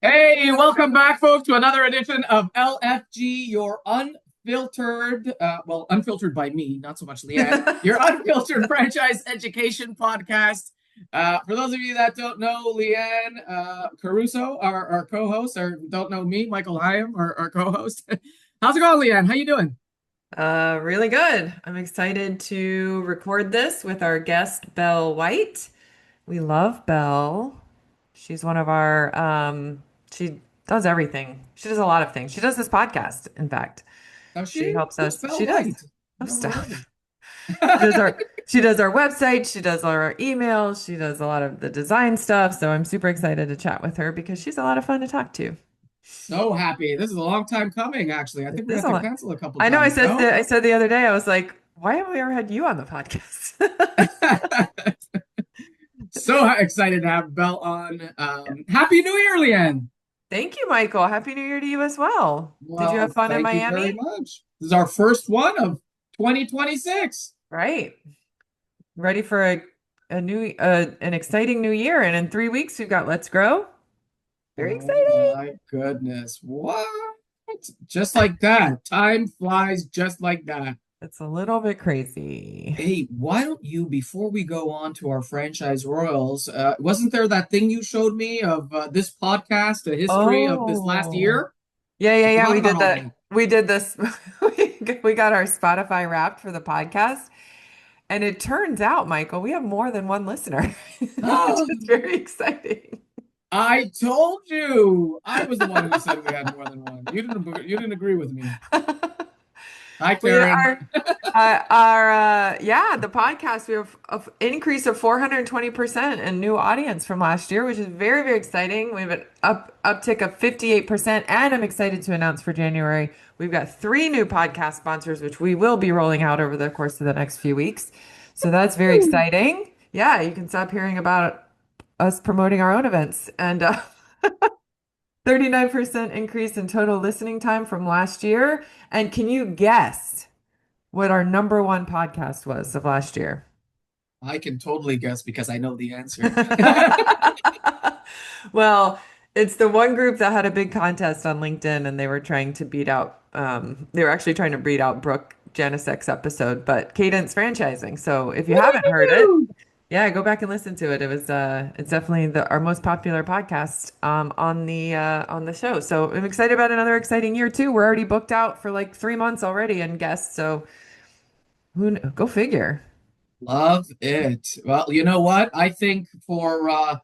Hey, welcome back, folks, to another edition of LFG, your unfiltered by me, not so much Leanne, your unfiltered franchise education podcast. For those of you that don't know Leanne Caruso, our co-host, or don't know me, Michael Hyam, our co-host. How's it going, Leanne? How you doing? Really good. I'm excited to record this with our guest, Belle White. We love Belle. She's one of our, she does everything. She does a lot of things. She does this podcast, in fact. Oh, She she? helps Who's us. Belle She does White? of Never heard stuff. She does of. our, she does our website. She does our emails. She does a lot of the design stuff. So I'm super excited to chat with her because she's a lot of fun to talk to. So happy. This is a long time coming, actually. I This think we is had a to lot. cancel a couple I know times, no? I said the other day, I was like, why haven't we ever had you on the podcast? So excited to have Belle on. Happy New Year, Leanne. Thank you, Michael. Happy New Year to you as well. Did you have Well, fun in thank you very Miami? much. This is our first one of 2026. Right. Ready for a new an exciting new year. And in 3 weeks we've got Let's Grow. Very Oh exciting. my goodness. What? Just like that. Time flies just like that. It's a little bit crazy. Hey, why don't you, before we go on to our franchise royals, wasn't there that thing you showed me of this podcast, a history of this last Oh. year? I Yeah. forgot We about did all that. that. We did this. We got our Spotify Wrapped for the podcast. And it turns out, Michael, we have more than one listener, which is very exciting. I told you. I was the one who said we had more than one. You didn't agree with me. Hi, We Karen. are the podcast, we have an increase of 420% in new audience from last year, which is very, very exciting. We have an uptick of 58%, and I'm excited to announce for January, we've got 3 new podcast sponsors, which we will be rolling out over the course of the next few weeks. So that's very exciting. Yeah, you can stop hearing about us promoting our own events. And 39% increase in total listening time from last year. And can you guess what our number one podcast was of last year? I can totally guess because I know the answer. Well, it's the one group that had a big contest on LinkedIn and they were trying to beat out, they were actually trying to beat out Brooke Janicek's episode, but Cadence Franchising. So if you haven't heard it, Woo! yeah, go back and listen to it. It's definitely our most popular podcast on the show. So I'm excited about another exciting year too. We're already booked out for like 3 months already and guests. So go figure. Love it. Well, you know what? I think for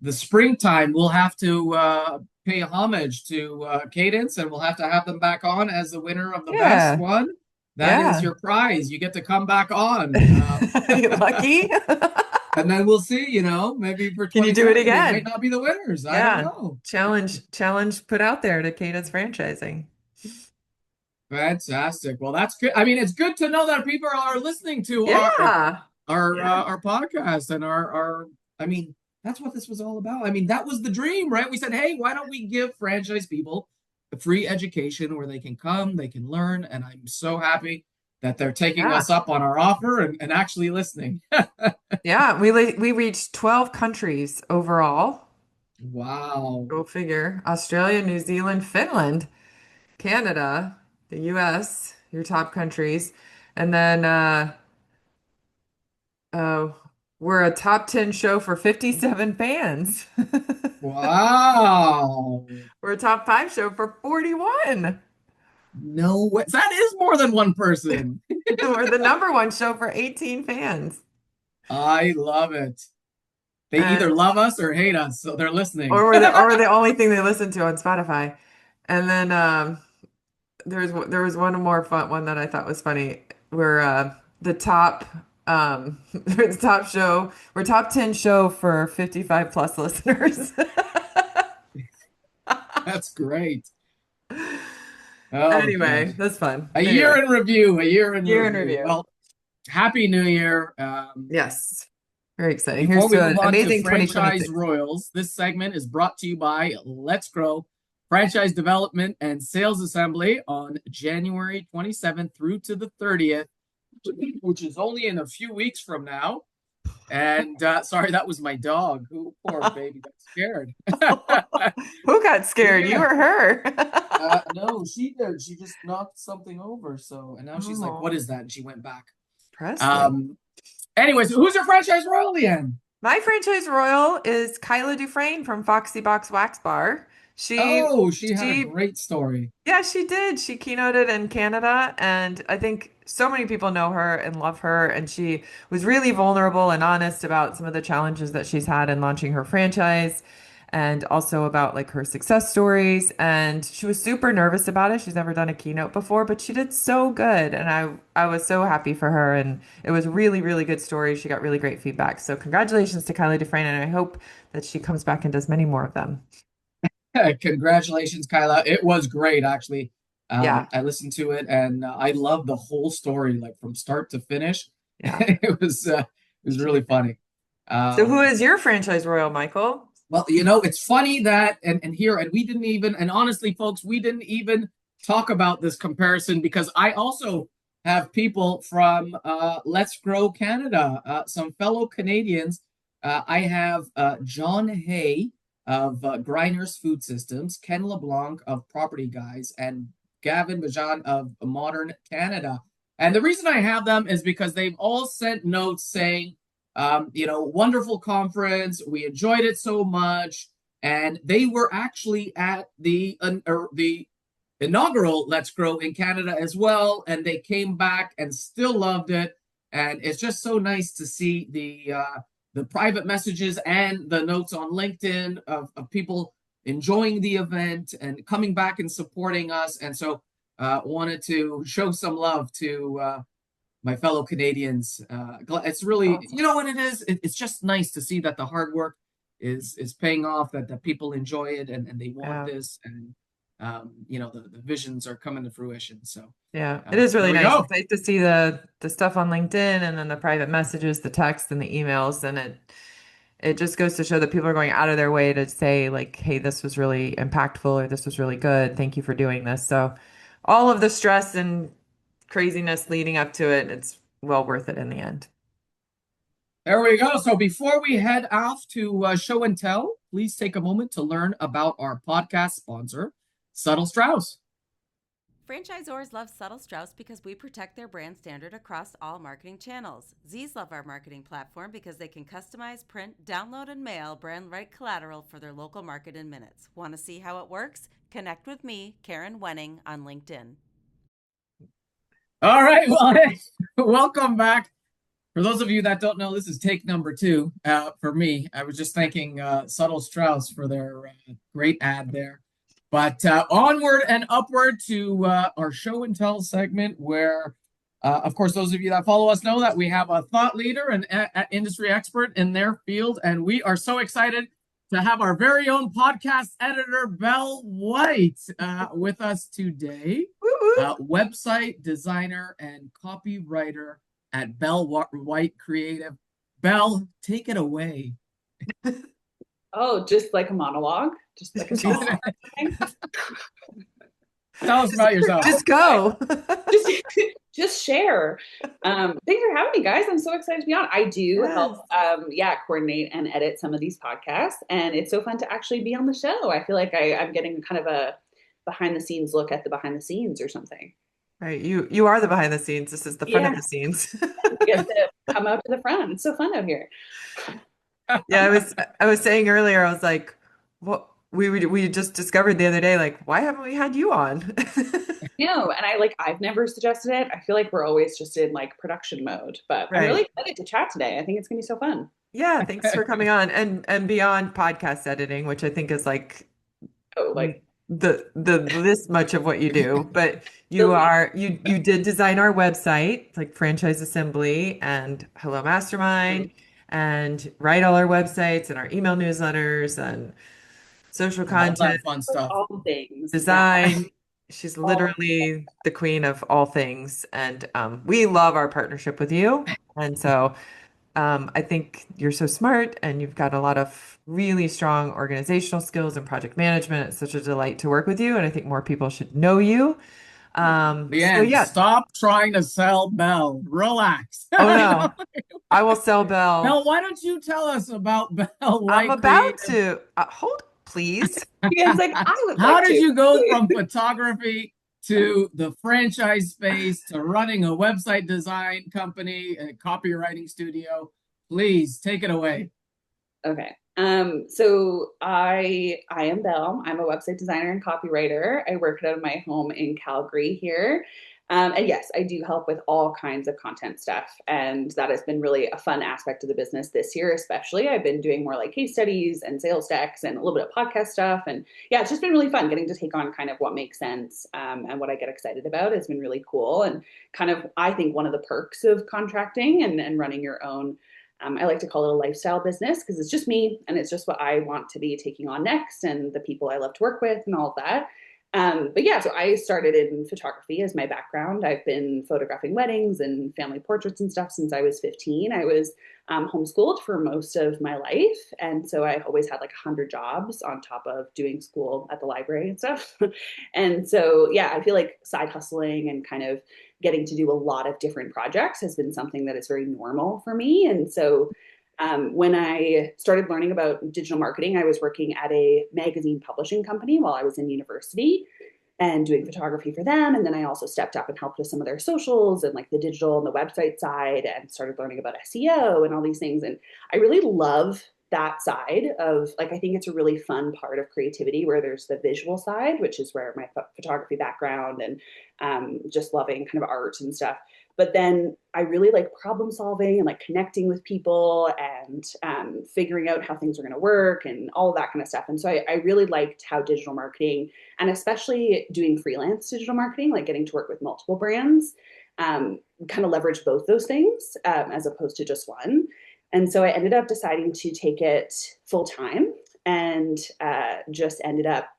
the springtime, we'll have to pay homage to Cadence and we'll have them back on as the winner of the best Yeah, one. That is yeah. your prize. You get to come back on. Lucky. And then we'll see, maybe for Can you do it 27, they might again? not be the winners. I don't Yeah. know. Challenge put out there to Cadence Franchising. Fantastic. Well, that's good. I mean, it's good to know that people are listening to Yeah. our podcast and our. I mean, that's what this was all about. I mean, that was the dream, right? We said, hey, why don't we give franchise people a free education where they can come, they can learn, and I'm so happy that they're taking Yeah. us up on our offer and actually listening. Yeah. We reached 12 countries overall. Wow. Go figure. Australia, New Zealand, Finland, Canada, the US, your top countries. And then uh, we're a top 10 show for 57 fans. Wow. We're a top 5 show for 41. No way. That is more than one person. We're the number one show for 18 fans. I love it. They either And love us or hate us, so they're listening. or we're the only thing they listen to on Spotify. And then there was one more fun one that I thought was funny. We're the top the top show. We're top 10 show for 55 plus listeners. That's great. Oh, Anyway, gosh. that's fun. A year Anyway, in review, a year in year in review. review. Well, Happy New Year. Yes. Very exciting. Before Here's we to move an on to amazing Franchise 2026. Royals, this segment is brought to you by Let's Grow Franchise Development and Sales Assembly on January 27th through to the 30th. which is only in a few weeks from now. And sorry, that was my dog. Who poor baby got scared. Who got scared? You Yeah. or her? No, she did. She just knocked something over. So, and now she's like, "What Oh, is that?" And she went back. Presley. Um. Anyways, who's your franchise royal, Ian? My franchise royal is Kyla Dufresne from Foxy Box Wax Bar. She Oh, she had a she great story. Yeah, she did. She keynoted in Canada, and I think so many people know her and love her. And she was really vulnerable and honest about some of the challenges that she's had in launching her franchise, and also about like her success stories. And she was super nervous about it. She's never done a keynote before, but she did so good, and I was so happy for her. And it was really, really good story. She got really great feedback. So congratulations to Kylie Dufresne, and I hope that she comes back and does many more of them. Congratulations, Kyla. It was great, actually. Yeah, I listened to it and I loved the whole story, like from start to finish. yeah. It was She really did great. funny. So who Um, is your franchise royal, Michael? well, it's funny that and here and we didn't even and honestly, folks, we didn't even talk about this comparison because I also have people from Let's Grow Canada, some fellow Canadians. I have John Hay of Grinders Food Systems, Ken LeBlanc of Property Guys, and Gavin Bajan of Modern Canada. And the reason I have them is because they've all sent notes saying wonderful conference. We enjoyed it so much, and they were actually at the inaugural Let's Grow in Canada as well, and they came back and still loved it. And it's just so nice to see the private messages and the notes on LinkedIn of people enjoying the event and coming back and supporting us. And so wanted to show some love to my fellow Canadians. It's really, you know what it is? It's just nice to see that the hard work is paying off, that people enjoy it and they want Yeah. this, and the visions are coming to fruition. So Yeah, it is really there we nice. go. It's nice to see the stuff on LinkedIn and then the private messages, the text and the emails, and it just goes to show that people are going out of their way to say like, "Hey, this was really impactful," or "This was really good. Thank you for doing this." So, all of the stress and craziness leading up to it, it's well worth it in the end. There we go. So before we head off to show and tell, please take a moment to learn about our podcast sponsor, Subtle Strauss. Franchisors love Subtle Strauss because we protect their brand standard across all marketing channels. Z's love our marketing platform because they can customize, print, download, and mail brand right collateral for their local market in minutes. Want to see how it works? Connect with me, Karen Wenning, on LinkedIn. All right. Well, hey, welcome back. For those of you that don't know, this is take number two for me. I was just thanking Subtle Strauss for their great ad there. But onward and upward to our show and tell segment, where, of course, those of you that follow us know that we have a thought leader and industry expert in their field. And we are so excited to have our very own podcast editor, Belle White, with us today. Website designer and copywriter at Belle White Creative. Belle, take it away. Oh, just like a monologue, just like a song. Tell us about yourself. Just go. just, just share. Thanks for having me, guys. I'm so excited to be on. I do help, coordinate and edit some of these podcasts, and it's so fun to actually be on the show. I feel like I'm getting kind of a behind the scenes look at the behind the scenes or something. Right. You are the behind the scenes. This is the front of the scenes. You get to come out to the front. It's so fun out here. Yeah, I was saying earlier, I was like, what we just discovered the other day, like, why haven't we had you on? No, and I've never suggested it. I feel like we're always just in like production mode, but I'm really excited to chat today. I think it's gonna be so fun. Yeah, thanks for coming on and beyond podcast editing, which I think is like the this much of what you do, but you did design our website, like Franchise Assembly and Hello Mastermind, and write all our websites and our email newsletters and social All content, that fun stuff. All things. design. She's literally the queen of all things, and we love our partnership with you. And so I think you're so smart and you've got a lot of really strong organizational skills and project management. It's such a delight to work with you. And I think more people should know you. So Leanne, yeah. stop trying to sell Belle. Relax. Oh no, I will sell Belle. Belle, why don't you tell us about Belle I'm White about Creative? to hold, please. Leanne's like, I would How like did to. you go from photography to the franchise space to running a website design company, a copywriting studio? Please take it away. Okay. So I am Belle. I'm a website designer and copywriter. I work out of my home in Calgary here. And yes, I do help with all kinds of content stuff. And that has been really a fun aspect of the business this year, especially. I've been doing more like case studies and sales decks and a little bit of podcast stuff. And yeah, it's just been really fun getting to take on kind of what makes sense and what I get excited about. Has been really cool. And kind of, I think, one of the perks of contracting and running your own I like to call it a lifestyle business because it's just me and it's just what I want to be taking on next and the people I love to work with and all of that. But yeah, so I started in photography as my background. I've been photographing weddings and family portraits and stuff since I was 15. I was homeschooled for most of my life. And so I always had like 100 jobs on top of doing school at the library and stuff. And so, yeah, I feel like side hustling and kind of getting to do a lot of different projects has been something that is very normal for me. And so when I started learning about digital marketing, I was working at a magazine publishing company while I was in university and doing photography for them. And then I also stepped up and helped with some of their socials and like the digital and the website side and started learning about SEO and all these things. And I really love that side of like, I think it's a really fun part of creativity where there's the visual side, which is where my photography background and just loving kind of art and stuff. But then I really like problem solving and like connecting with people and figuring out how things are going to work and all of that kind of stuff. And so I really liked how digital marketing and especially doing freelance digital marketing, like getting to work with multiple brands, kind of leverage both those things as opposed to just one. And so I ended up deciding to take it full time and just ended up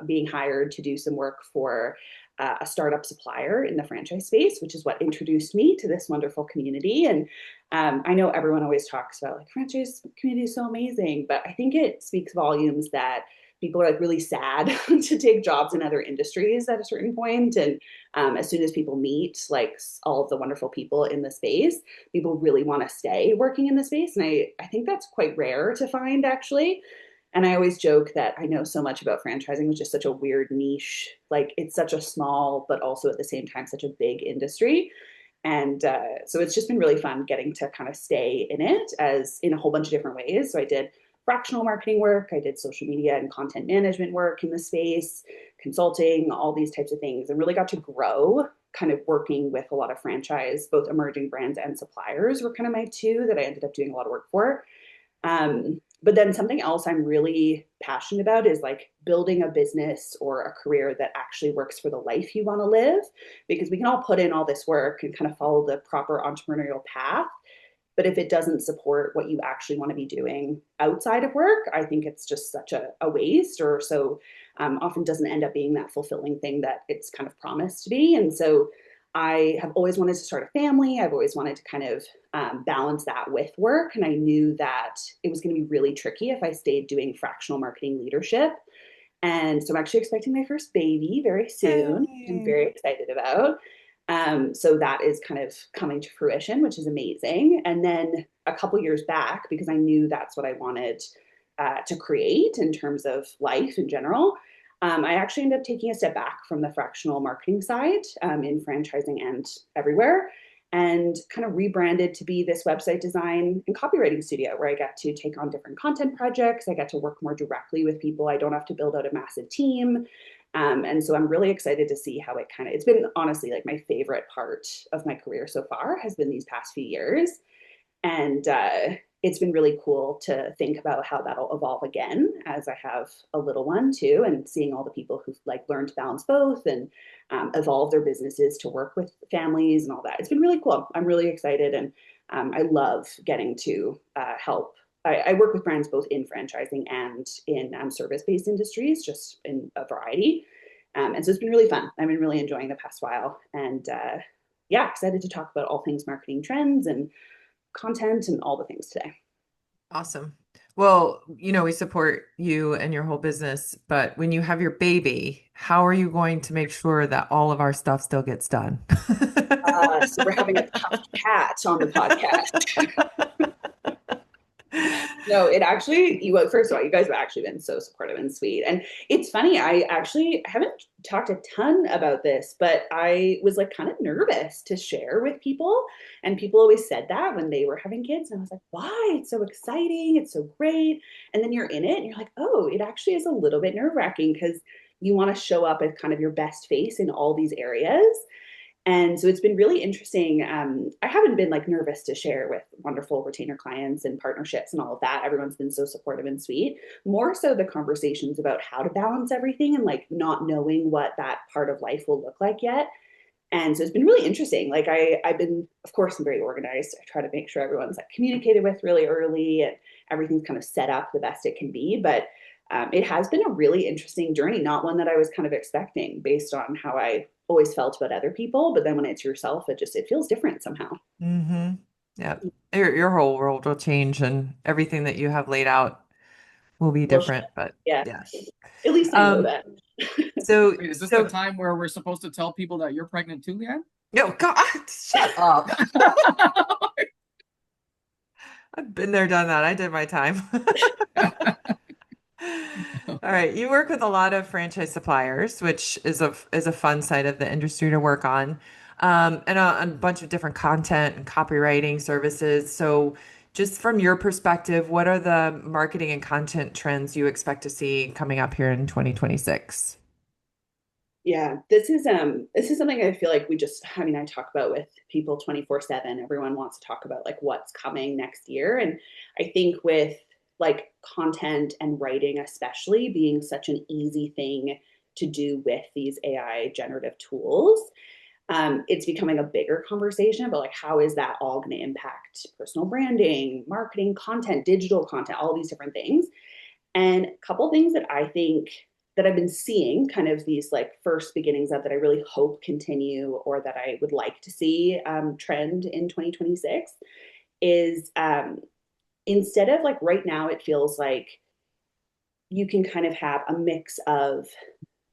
being hired to do some work for a startup supplier in the franchise space, which is what introduced me to this wonderful community. And I know everyone always talks about like franchise community is so amazing, but I think it speaks volumes that people are like really sad to take jobs in other industries at a certain point. And as soon as people meet like all of the wonderful people in the space, people really want to stay working in the space. And I think that's quite rare to find actually. And I always joke that I know so much about franchising, which is such a weird niche. Like it's such a small, but also at the same time, such a big industry. And so it's just been really fun getting to kind of stay in it as in a whole bunch of different ways. So I did fractional marketing work, I did social media and content management work in the space, consulting, all these types of things, and really got to grow kind of working with a lot of franchise, both emerging brands and suppliers were kind of my two that I ended up doing a lot of work for. But then something else I'm really passionate about is like building a business or a career that actually works for the life you want to live, because we can all put in all this work and kind of follow the proper entrepreneurial path. But if it doesn't support what you actually want to be doing outside of work, I think it's just such a waste or so often doesn't end up being that fulfilling thing that it's kind of promised to be. And so I have always wanted to start a family. I've always wanted to kind of balance that with work. And I knew that it was going to be really tricky if I stayed doing fractional marketing leadership. And so I'm actually expecting my first baby very soon, which I'm very excited about. So that is kind of coming to fruition, which is amazing. And then a couple years back, because I knew that's what I wanted to create in terms of life in general, I actually ended up taking a step back from the fractional marketing side in franchising and everywhere and kind of rebranded to be this website design and copywriting studio where I get to take on different content projects. I get to work more directly with people. I don't have to build out a massive team. And so I'm really excited to see how it's been honestly like my favorite part of my career so far has been these past few years. And it's been really cool to think about how that'll evolve again as I have a little one too, and seeing all the people who've like learned to balance both and evolve their businesses to work with families and all that. It's been really cool. I'm really excited. And I love getting to help. I work with brands both in franchising and in service-based industries, just in a variety. And so it's been really fun. I've been really enjoying the past while. And yeah, excited to talk about all things marketing trends and content and all the things today. Awesome. Well, we support you and your whole business, but when you have your baby, how are you going to make sure that all of our stuff still gets done? So we're having a tough chat on the podcast. No, it actually, first of all, you guys have actually been so supportive and sweet. And it's funny, I actually haven't talked a ton about this, but I was like kind of nervous to share with people. And people always said that when they were having kids. And I was like, why? It's so exciting. It's so great. And then you're in it and you're like, oh, it actually is a little bit nerve-wracking because you want to show up as kind of your best face in all these areas. And so it's been really interesting. I haven't been like nervous to share with wonderful retainer clients and partnerships and all of that. Everyone's been so supportive and sweet. More so the conversations about how to balance everything and like not knowing what that part of life will look like yet. And so it's been really interesting. Like I've been, of course, I'm very organized. I try to make sure everyone's like communicated with really early and everything's kind of set up the best it can be. But it has been a really interesting journey, not one that I was kind of expecting based on how I always felt about other people. But then when it's yourself, it feels different somehow. Mm-hmm. Yeah. Your whole world will change and everything that you have laid out will be Well, different, but yeah, yeah. at least I know Um, that. so Wait, is this the so time where we're supposed to tell people that you're pregnant too, Leanne? no, God, shut up. I've been there, done that. I did my time. All right. You work with a lot of franchise suppliers, which is a fun side of the industry to work on, and a bunch of different content and copywriting services. So, just from your perspective, what are the marketing and content trends you expect to see coming up here in 2026? Yeah, this is something I feel like I mean, I talk about with people 24/7. Everyone wants to talk about like what's coming next year. And I think with like content and writing, especially being such an easy thing to do with these AI generative tools, it's becoming a bigger conversation about like how is that all going to impact personal branding, marketing, content, digital content, all these different things. And a couple things that I think that I've been seeing, kind of these like first beginnings of that I really hope continue or that I would like to see trend in 2026 is instead of like right now, it feels like you can kind of have a mix of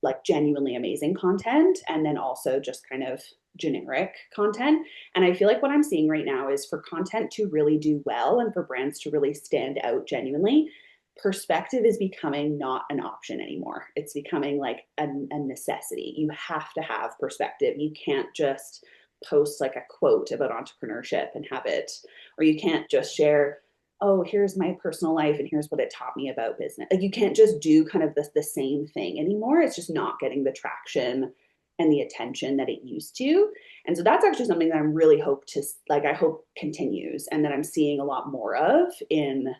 like genuinely amazing content and then also just kind of generic content. And I feel like what I'm seeing right now is for content to really do well and for brands to really stand out genuinely, perspective is becoming not an option anymore. It's becoming like a necessity. You have to have perspective. You can't just post like a quote about entrepreneurship and have it, or you can't just share, oh, here's my personal life and here's what it taught me about business. Like you can't just do kind of the same thing anymore. It's just not getting the traction and the attention that it used to. And so that's actually something that I'm really I hope continues and that I'm seeing a lot more of in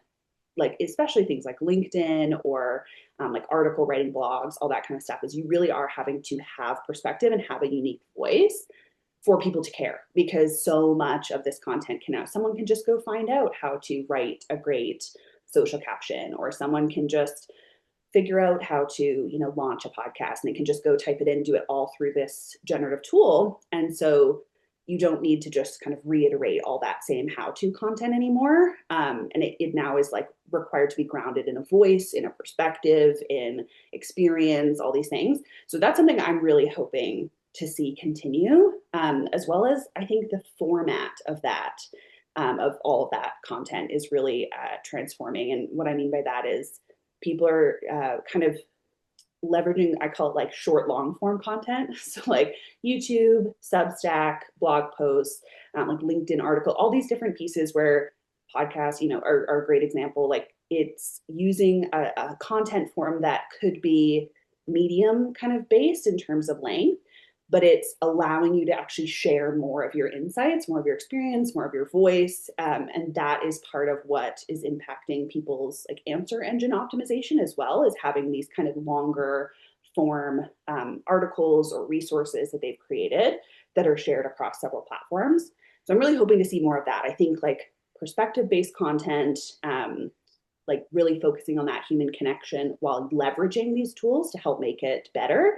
like, especially things like LinkedIn or like article writing blogs, all that kind of stuff is you really are having to have perspective and have a unique voice for people to care because so much of this content can now someone can just go find out how to write a great social caption or someone can just figure out how to launch a podcast and they can just go type it in do it all through this generative tool. And so you don't need to just kind of reiterate all that same how to content anymore. And it now is like required to be grounded in a voice, in a perspective, in experience, all these things. So that's something I'm really hoping to see continue, as well as I think the format of that, of all of that content is really transforming. And what I mean by that is people are kind of leveraging, I call it like short, long form content. So like YouTube, Substack, blog posts, like LinkedIn article, all these different pieces where podcasts, are a great example. Like it's using a content form that could be medium kind of based in terms of length, but it's allowing you to actually share more of your insights, more of your experience, more of your voice. And that is part of what is impacting people's like answer engine optimization as well as having these kind of longer form articles or resources that they've created that are shared across several platforms. So I'm really hoping to see more of that. I think like perspective-based content, like really focusing on that human connection while leveraging these tools to help make it better.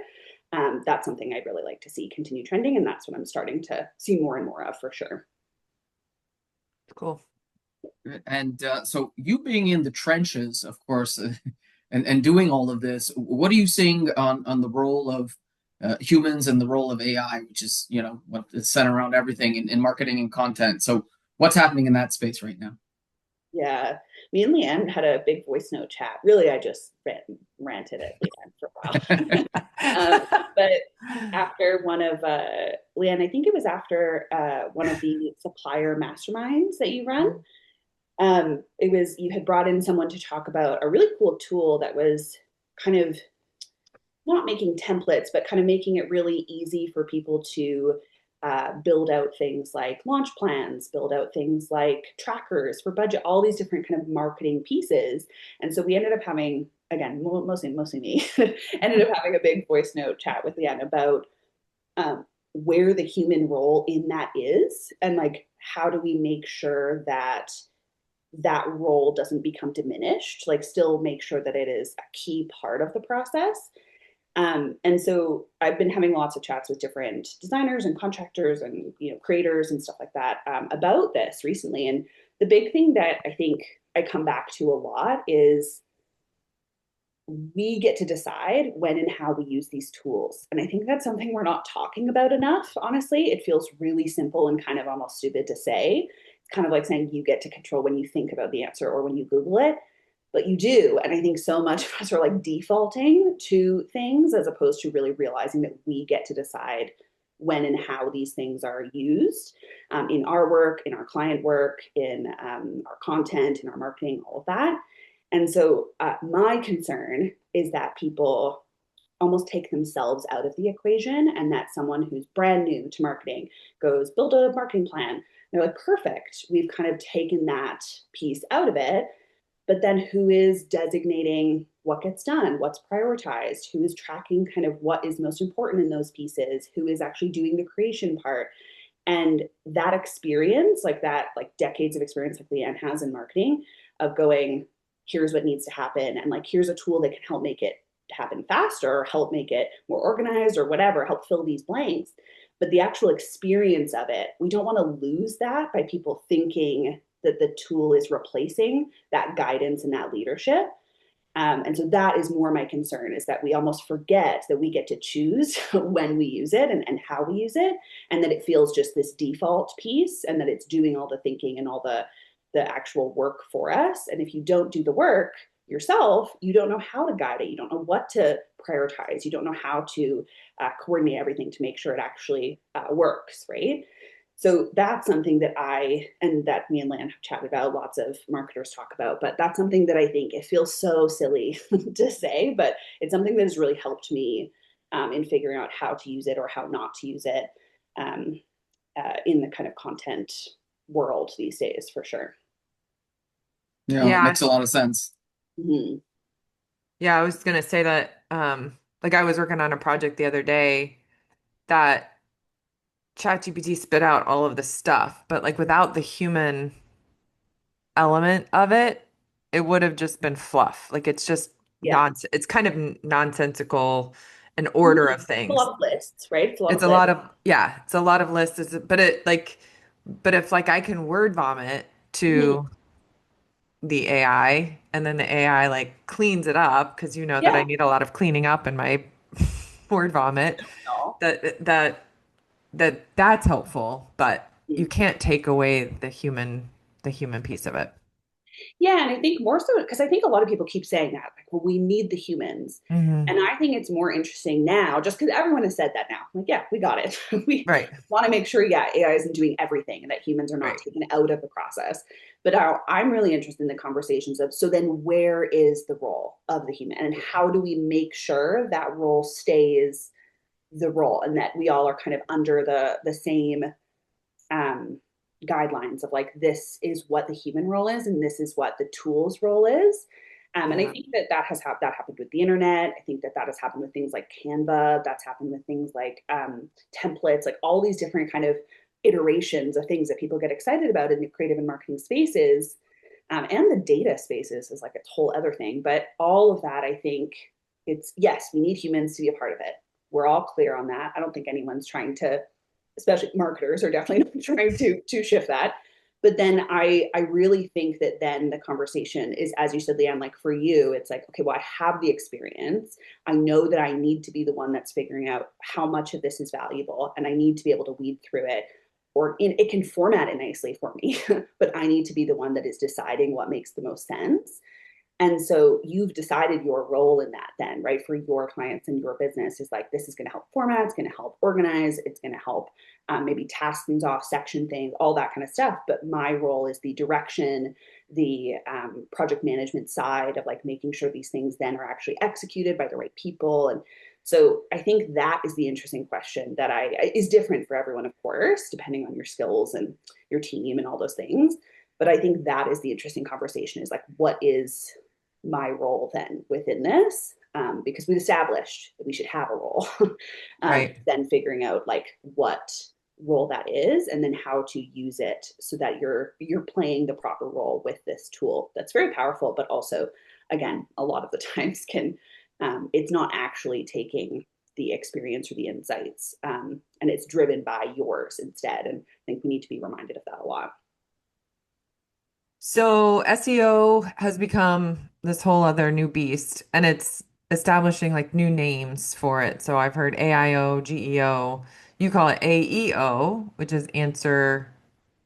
That's something I'd really like to see continue trending. And that's what I'm starting to see more and more of for sure. Cool. And so you being in the trenches, of course, and doing all of this, what are you seeing on the role of humans and the role of AI, which is, what is centered around everything in marketing and content. So what's happening in that space right now? Yeah. Me and Leanne had a big voice note chat. Really, I just ranted at Leanne for a while. But after one of Leanne, I think it was after one of the supplier masterminds that you run. It was you had brought in someone to talk about a really cool tool that was kind of not making templates, but kind of making it really easy for people to build out things like launch plans, build out things like trackers for budget, all these different kind of marketing pieces. And so we ended up having, again, mostly me, ended up having a big voice note chat with Leanne about where the human role in that is, and like how do we make sure that that role doesn't become diminished, like still make sure that it is a key part of the process. And so I've been having lots of chats with different designers and contractors and creators and stuff like that about this recently. And the big thing that I think I come back to a lot is we get to decide when and how we use these tools. And I think that's something we're not talking about enough, honestly. It feels really simple and kind of almost stupid to say. It's kind of like saying you get to control when you think about the answer or when you Google it, but you do. And I think so much of us are like defaulting to things as opposed to really realizing that we get to decide when and how these things are used in our work, in our client work, in our content, in our marketing, all of that. And so my concern is that people almost take themselves out of the equation, and that someone who's brand new to marketing goes, build a marketing plan. And they're like, perfect. We've kind of taken that piece out of it. But then who is designating what gets done, what's prioritized, who is tracking kind of what is most important in those pieces, who is actually doing the creation part. And that experience, like that, like decades of experience like Leanne has in marketing, of going, here's what needs to happen, and like here's a tool that can help make it happen faster or help make it more organized or whatever, help fill these blanks. But the actual experience of it, we don't want to lose that by people thinking that the tool is replacing that guidance and that leadership. And so that is more my concern, is that we almost forget that we get to choose when we use it and how we use it, and that it feels just this default piece, and that it's doing all the thinking and all the actual work for us. And if you don't do the work yourself, you don't know how to guide it. You don't know what to prioritize. You don't know how to coordinate everything to make sure it actually works, right? So that's something that that me and Lan have chatted about, lots of marketers talk about, but that's something that I think it feels so silly to say, but it's something that has really helped me in figuring out how to use it or how not to use it in the kind of content world these days, for sure. Yeah, it makes a lot of sense. Mm-hmm. Yeah, I was gonna say that like I was working on a project the other day that ChatGPT spit out all of the stuff, but like without the human element of it, it would have just been fluff. Like it's just Yeah. it's kind of nonsensical, an order of It's a things. lot of lists, right? It's a lot It's of a lists. lot of, yeah, it's a lot of lists. But if like I can word vomit Mm-hmm. to the AI and then the AI like cleans it up, because you know that I Yeah. need a lot of cleaning up in my word vomit, No. that's helpful, but you Mm-hmm. can't take away the human piece of it. Yeah, and I think more so because I think a lot of people keep saying that, like, well, we need the humans. Hmm. And I think it's more interesting now, just because everyone has said that now. Like, yeah, we got it. We Right, want to make sure, yeah, AI isn't doing everything and that humans are not right. taken out of the process. But I'm really interested in the conversations of, so then where is the role of the human? And how do we make sure that role stays the role, and that we all are kind of under the same um, guidelines of like, this is what the human role is and this is what the tools role is. And I Yeah. think that happened with the internet. I think that has happened with things like Canva. That's happened with things like templates, like all these different kind of iterations of things that people get excited about in the creative and marketing spaces. And the data spaces is like a whole other thing. But all of that, I think it's, yes, we need humans to be a part of it. We're all clear on that. I don't think anyone's trying to, especially marketers are definitely not trying to shift that. But then I really think that then the conversation is, as you said, Leanne, like for you, it's like, okay, well, I have the experience. I know that I need to be the one that's figuring out how much of this is valuable, and I need to be able to weed through it. Or it can format it nicely for me, but I need to be the one that is deciding what makes the most sense. And so you've decided your role in that then, right? For your clients and your business is like, this is going to help format, it's going to help organize, it's going to help maybe task things off, section things, all that kind of stuff. But my role is the direction, the project management side of like making sure these things then are actually executed by the right people. And so I think that is the interesting question that is different for everyone, of course, depending on your skills and your team and all those things. But I think that is the interesting conversation, is like, what is my role then within this? Because we've established that we should have a role. Right. Then figuring out like what role that is, and then how to use it so that you're playing the proper role with this tool that's very powerful, but also, again, a lot of the times can it's not actually taking the experience or the insights, and it's driven by yours instead. And I think we need to be reminded of that a lot. So SEO has become this whole other new beast, and it's establishing like new names for it. So I've heard AIO, GEO. You call it AEO, which is answer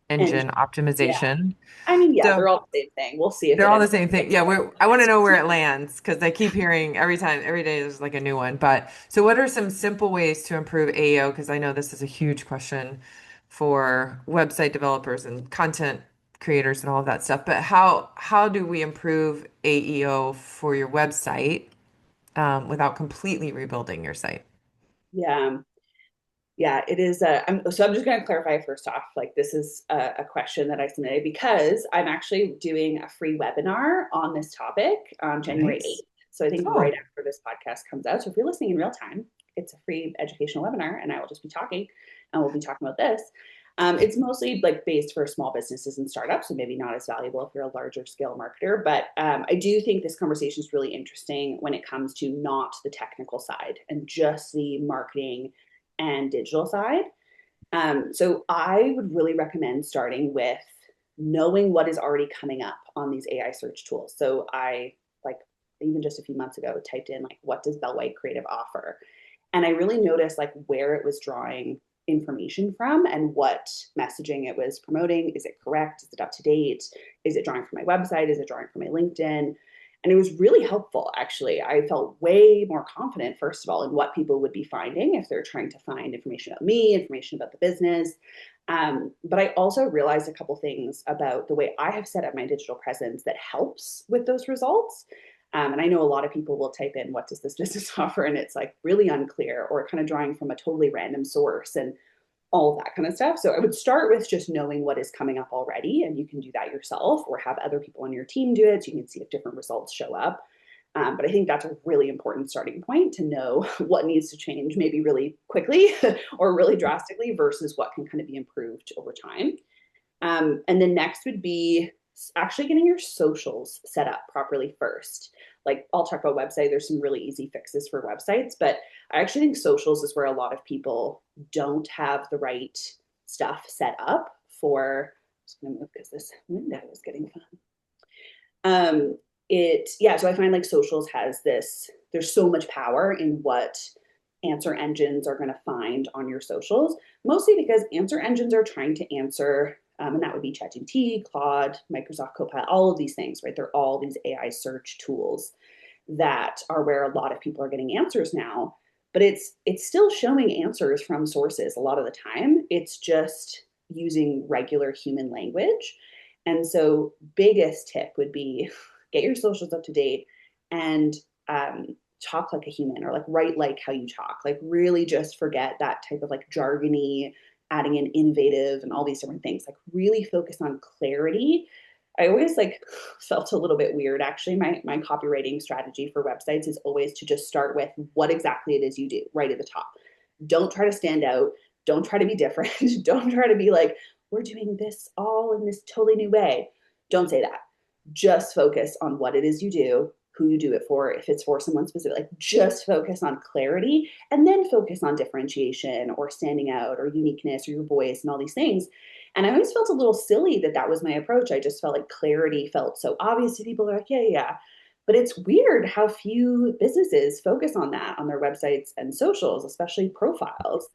And engine yeah, optimization. I mean, yeah, So they're all the same thing. We'll see if they're it all the ends same thing. Yeah, I want to know where it lands because I keep hearing every day there's like a new one. But so what are some simple ways to improve AEO? Because I know this is a huge question for website developers and content creators and all of that stuff. But how do we improve AEO for your website without completely rebuilding your site? Yeah. Yeah, it is. So I'm just going to clarify first off, like this is a question that I submitted because I'm actually doing a free webinar on this topic on January Nice. 8th. So I think right Oh, after this podcast comes out. So if you're listening in real time, it's a free educational webinar, and I will just be talking, and we'll be talking about this. It's mostly like based for small businesses and startups, so maybe not as valuable if you're a larger scale marketer. But I do think this conversation is really interesting when it comes to not the technical side and just the marketing and digital side. So I would really recommend starting with knowing what is already coming up on these AI search tools. So I like even just a few months ago typed in like, what does Belle White Creative offer? And I really noticed like where it was drawing information from and what messaging it was promoting. Is it correct? Is it up to date? Is it drawing from my website? Is it drawing from my LinkedIn? And it was really helpful, actually. I felt way more confident, first of all, in what people would be finding if they're trying to find information about me, information about the business. But I also realized a couple things about the way I have set up my digital presence that helps with those results. And I know a lot of people will type in, what does this business offer? And it's like really unclear or kind of drawing from a totally random source and all of that kind of stuff. So I would start with just knowing what is coming up already. And you can do that yourself or have other people on your team do it so you can see if different results show up. But I think that's a really important starting point to know what needs to change, maybe really quickly or really drastically versus what can kind of be improved over time. And then next would be actually getting your socials set up properly first. Like I'll talk about website. There's some really easy fixes for websites, but I actually think socials is where a lot of people don't have the right stuff set up for. I'm just gonna move because this window is getting fun. So I find like socials has this, there's so much power in what answer engines are going to find on your socials, mostly because answer engines are trying to answer, and that would be ChatGPT, Claude, Microsoft Copilot, all of these things, right? They're all these AI search tools that are where a lot of people are getting answers now, but it's still showing answers from sources a lot of the time. It's just using regular human language. And so biggest tip would be get your socials up to date and talk like a human, or like write like how you talk. Like really just forget that type of like jargony, adding in innovative and all these different things. Like really focus on clarity. I always like felt a little bit weird. Actually, my copywriting strategy for websites is always to just start with what exactly it is you do right at the top. Don't try to stand out. Don't try to be different. Don't try to be like, we're doing this all in this totally new way. Don't say that. Just focus on what it is you do, who you do it for, if it's for someone specific. Like just focus on clarity and then focus on differentiation or standing out or uniqueness or your voice and all these things. And I always felt a little silly that that was my approach. I just felt like clarity felt so obvious to people. They're like, yeah, yeah. But it's weird how few businesses focus on that on their websites and socials, especially profiles.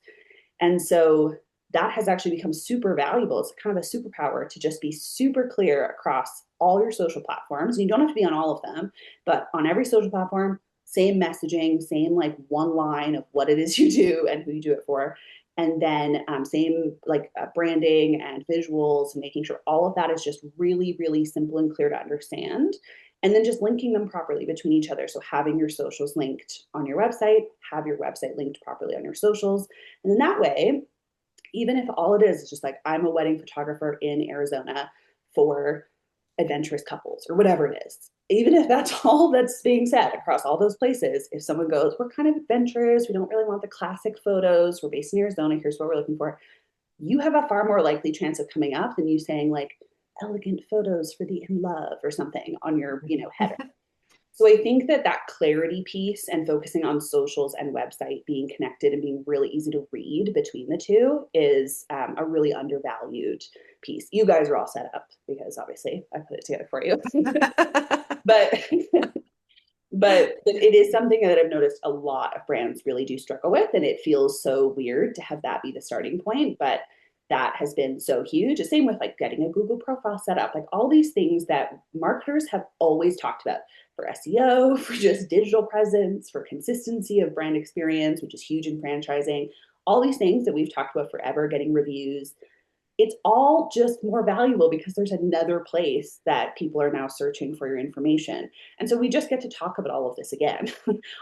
And so that has actually become super valuable. It's kind of a superpower to just be super clear across all your social platforms. And you don't have to be on all of them, but on every social platform, same messaging, same like one line of what it is you do and who you do it for. And then same like branding and visuals, making sure all of that is just really, really simple and clear to understand. And then just linking them properly between each other. So having your socials linked on your website, have your website linked properly on your socials. And then that way, even if all it is just like, I'm a wedding photographer in Arizona for adventurous couples or whatever it is, even if that's all that's being said across all those places, if someone goes, we're kind of adventurous, we don't really want the classic photos, we're based in Arizona, here's what we're looking for, you have a far more likely chance of coming up than you saying like elegant photos for the in love or something on your, header. So I think that that clarity piece and focusing on socials and website being connected and being really easy to read between the two is a really undervalued piece. You guys are all set up because obviously I put it together for you. but but it is something that I've noticed a lot of brands really do struggle with, and it feels so weird to have that be the starting point. But that has been so huge. The same with like getting a Google profile set up, like all these things that marketers have always talked about for SEO, for just digital presence, for consistency of brand experience, which is huge in franchising. All these things that we've talked about forever, getting reviews, it's all just more valuable because there's another place that people are now searching for your information. And so we just get to talk about all of this again,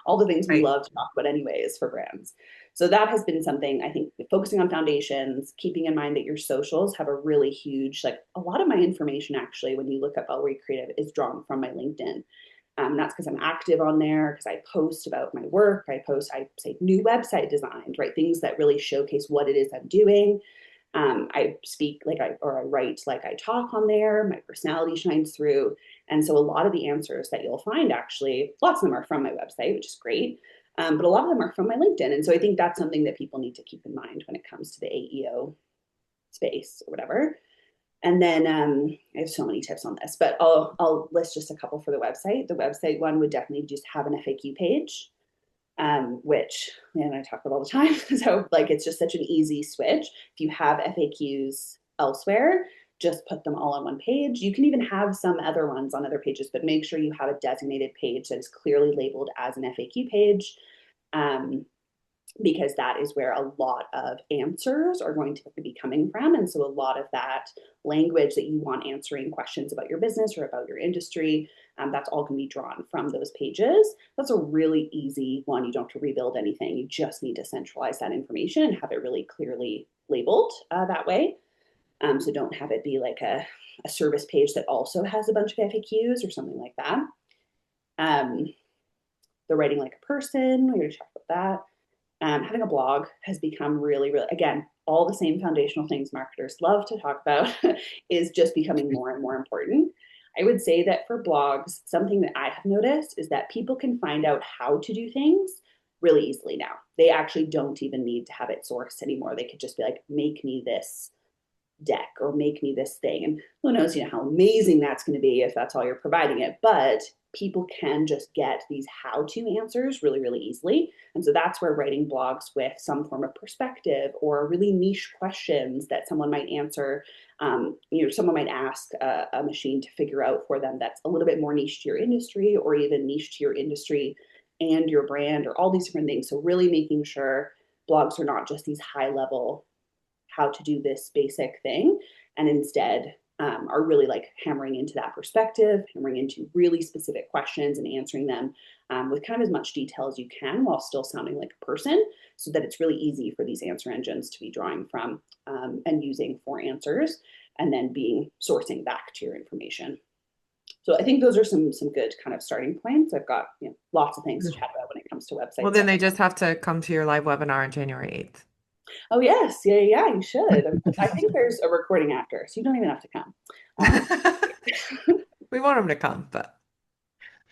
all the things we love to talk about anyways for brands. So that has been something I think focusing on foundations, keeping in mind that your socials have a really huge, like a lot of my information actually, when you look up Belle Creative is drawn from my LinkedIn. That's because I'm active on there, because I post about my work. I say new website designed, right? Things that really showcase what it is I'm doing. I speak I write like I talk on there. My personality shines through. And so a lot of the answers that you'll find actually, lots of them are from my website, which is great. But a lot of them are from my LinkedIn. And so I think that's something that people need to keep in mind when it comes to the AEO space or whatever. And then I have so many tips on this, but I'll list just a couple for the website. The website one would definitely just have an FAQ page. Which man, I talk about all the time. So like it's just such an easy switch. If you have FAQs elsewhere, just put them all on one page. You can even have some other ones on other pages, but make sure you have a designated page that is clearly labeled as an FAQ page. Because that is where a lot of answers are going to be coming from. And so a lot of that language that you want answering questions about your business or about your industry, that's all going to be drawn from those pages. That's a really easy one. You don't have to rebuild anything. You just need to centralize that information and have it really clearly labeled that way. So don't have it be like a service page that also has a bunch of FAQs or something like that. The writing like a person, we already talked about that. Having a blog has become really, really, again, all the same foundational things marketers love to talk about is just becoming more and more important. I would say that for blogs, something that I have noticed is that people can find out how to do things really easily now. They actually don't even need to have it sourced anymore. They could just be like, make me this deck or make me this thing. And who knows, how amazing that's going to be if that's all you're providing it. But people can just get these how-to answers really, really easily. And so that's where writing blogs with some form of perspective or really niche questions that someone might answer, someone might ask a machine to figure out for them that's a little bit more niche to your industry or even niche to your industry and your brand or all these different things. So really making sure blogs are not just these high-level how to do this basic thing, and instead are really like hammering into that perspective, hammering into really specific questions and answering them with kind of as much detail as you can while still sounding like a person, so that it's really easy for these answer engines to be drawing from and using for answers, and then sourcing back to your information. So I think those are some good kind of starting points. I've got lots of things to chat about when it comes to websites. Well, then they just have to come to your live webinar on January 8th. Oh, yes. Yeah, you should. I think there's a recording after, so you don't even have to come. We want them to come, but.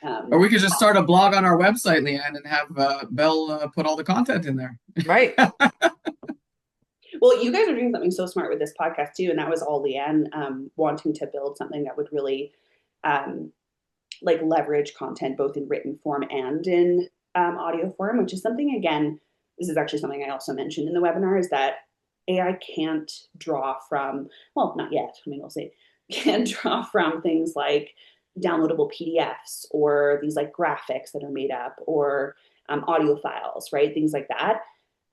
Or we could just start a blog on our website, Leanne, and have Belle put all the content in there. Right. Well, you guys are doing something so smart with this podcast too, and that was all Leanne wanting to build something that would really um, like leverage content both in written form and in audio form, which is something, again, this is actually something I also mentioned in the webinar, is that AI can't draw from, well, not yet, I mean, we'll see, can draw from things like downloadable PDFs or these like graphics that are made up or audio files, right? Things like that.